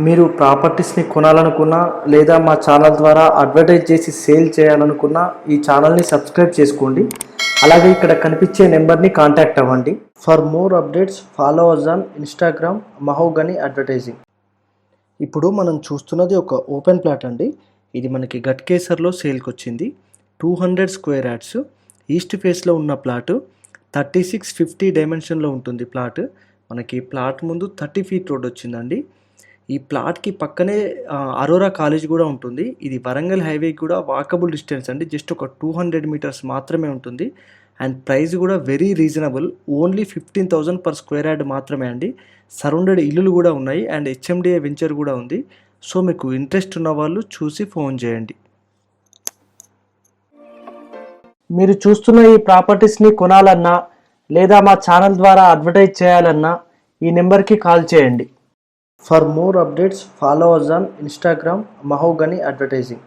మీరు ప్రాపర్టీస్ని కొనాలనుకున్నా లేదా మా ఛానల్ ద్వారా అడ్వర్టైజ్ చేసి సేల్ చేయాలనుకున్నా ఈ ఛానల్ని సబ్స్క్రైబ్ చేసుకోండి. అలాగే ఇక్కడ కనిపించే నెంబర్ని కాంటాక్ట్ అవ్వండి. For more updates follow us on Instagram Mahogany advertising. ఇప్పుడు మనం చూస్తున్నది ఒక ఓపెన్ ప్లాట్ అండి. ఇది మనకి గట్కేసర్లో సేల్కి వచ్చింది. 200 స్క్వేర్ యార్డ్స్ ఈస్ట్ ఫేస్లో ఉన్న ప్లాటు. 3650 డైమెన్షన్లో ఉంటుంది ప్లాట్. మనకి ప్లాట్ ముందు 30 ఫీట్ రోడ్ వచ్చిందండి. ఈ ప్లాట్కి పక్కనే అరోరా కాలేజ్ కూడా ఉంటుంది. ఇది వరంగల్ హైవే కూడా వాకబుల్ డిస్టెన్స్ అండి. జస్ట్ ఒక 200 మీటర్స్ మాత్రమే ఉంటుంది. అండ్ ప్రైస్ కూడా very reasonable. Only 15,000 per square yard మాత్రమే అండి. సరౌండెడ్ ఇల్లులు కూడా ఉన్నాయి అండ్ హెచ్ఎండిఏ వెంచర్ కూడా ఉంది. సో మీకు ఇంట్రెస్ట్ ఉన్న వాళ్ళు చూసి ఫోన్ చేయండి. మీరు చూస్తున్న ఈ ప్రాపర్టీస్ని కొనాలన్నా లేదా మా ఛానల్ ద్వారా అడ్వర్టైజ్ చేయాలన్నా ఈ నెంబర్కి కాల్ చేయండి. For more updates follow us on Instagram Mahogany advertising.